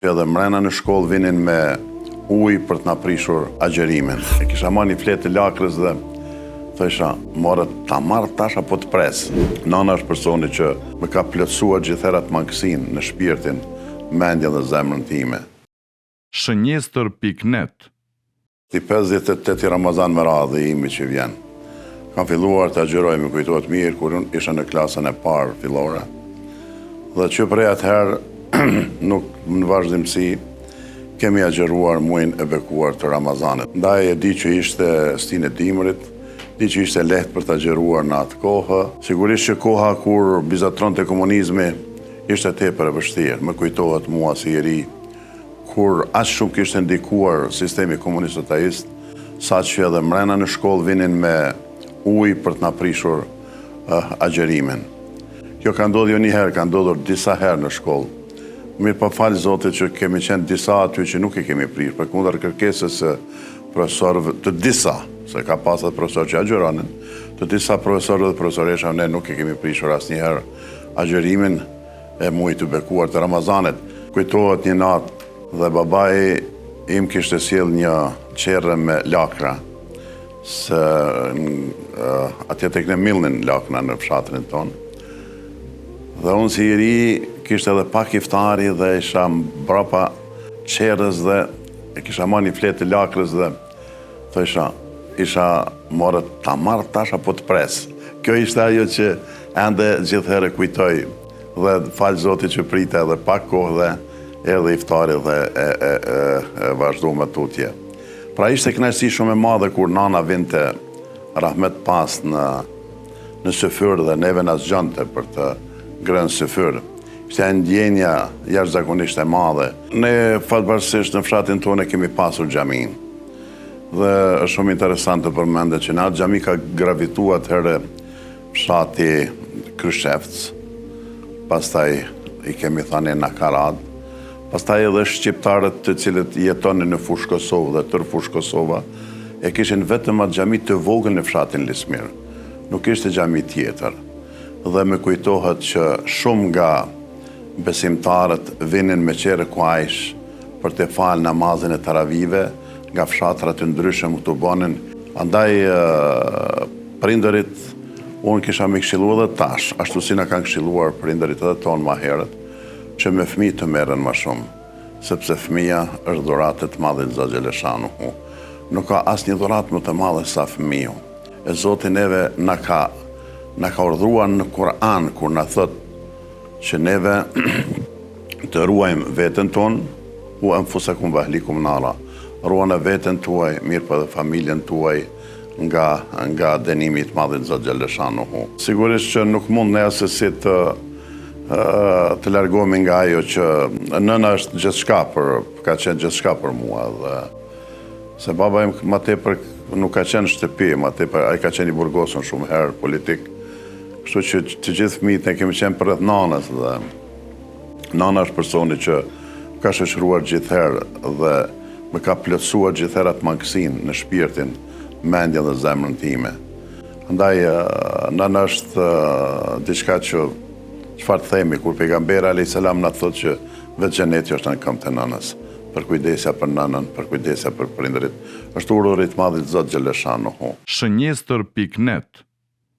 Edhe mrena në shkollë vinin me ujë për të na prishur agjerimin. E kisha marrë një fletë të lakrës dhe thësha, morë ta marrë tash apo të pres. Nana është personi që më ka plotësuar gjithëherët mangësinë në shpirtin, mendjen dhe zemrën time. Shënjestër.net. Ti 58 Ramazan me radhë imi që vjen. Kam filluar të agjeroj, më kujtohet mirë kur unë isha në klasën e parë fillore. Dhe që prej atëherë nuk në vazhdimsi kemi agjeruar muajin e bekuar të Ramazanit. Ndaj e di që ishte stinë e dimrit, di që ishte lehtë për të agjeruar në atë kohë. Sigurisht që koha kur bizatron të komunizmi ishte tepër e vështirë. Më kujtohet mua si i ri kur aq shumë kishte ndikuar sistemi komunist ateist, sa që edhe mrena në shkollë vinin me ujë për të na prishur agjerimin. Kjo ka ndodhur jo një herë, ka ndodhur disa herë në shkollë. Mirë pa falë Zotit që kemi qenë disa aty që nuk e kemi prishur, përkundër kërkesës së profesorëve të disa, se ka pasur profesorë që agjeronin, të disa profesorëve dhe profesoresha ne nuk e kemi prishur asnjëherë agjerimin e muajit të bekuar të Ramazanit. Kujtohet një natë dhe babai im kishte sjell një qerrë me lakra, se atje tek ne millnin lakna në fshatrin tonë. Dhe unë si i ri kishte edhe pak iftari dhe isha mbrapa qerrës dhe e kisha marrë një fletë të lakrës dhe thësha, isha morë ta marrë tash apo të pres. Kjo ishte ajo që ende gjithherë kujtoj dhe falë Zotit që prite edhe pak kohë dhe erdhi iftari dhe e vazhdu me tutje. Pra ishte kënaqësi shumë e madhe kur nana vinte rahmet pas në syfyr dhe neve na zgjonte për të grënë syfyr. Ishte ndjenja jashtëzakonisht e madhe. Ne fatbarësisht në fshatin tonë kemi pasur xhamin. Dhe është shumë interesant të përmendet që në atë xhami ka gravituar atëherë fshati Kryshevc, pastaj i kemi thënë Nakarad, pastaj edhe shqiptarët të cilët jetonin në fushë Kosovë dhe tër fushë Kosova e kishin vetëm atë xhami të vogël në fshatin Lismir. Nuk ishte xhami tjetër. Dhe më kujtohet që shumë nga besimtarët vinin me qere kuajsh për të falë namazin e taravive nga fshatrat të ndryshëm këtu bonin. Andaj prindërit unë kisha me këshilluar edhe tash, ashtu si na kanë këshilluar prindërit edhe tonë ma herët, që me fëmijë të merren më shumë, sepse fëmia është dhuratë të madhe të Zot Xheleshanuhu. Nuk ka asnjë dhuratë më të madhe sa fëmiu. E Zoti neve na ka urdhëruar në Kur'an kur na thot që neve të ruajmë veten tonë, u anfusakum wa ahlikum nara. Ruajnë veten tuaj, mirë po edhe familjen tuaj nga dënimi i madh i Zot Xheleshanuhu. Sigurisht që nuk mund ne asesi të largohemi nga ajo që nëna është gjithçka ka qenë gjithçka për mua dhe se baba im më tepër nuk ka qenë shtëpi, më tepër ai ka qenë i burgosur shumë herë politik. Kështu që të gjithë fëmijët ne kemi qenë përreth nanës dhe nana është personi që ka shoqëruar gjithherë dhe më ka plotësuar gjithherë atë mangësinë në shpirtin, mendjen dhe zemrën time. Andaj nana është diçka që çfarë themi kur pejgamberi alayhis salam na thotë që vetë xheneti është në këmbë të nanës. Për kujdesja për nanën, për kujdesja për prindërit, është urdhër i madh i Zot Xheleshanuhu. Shënjestër.net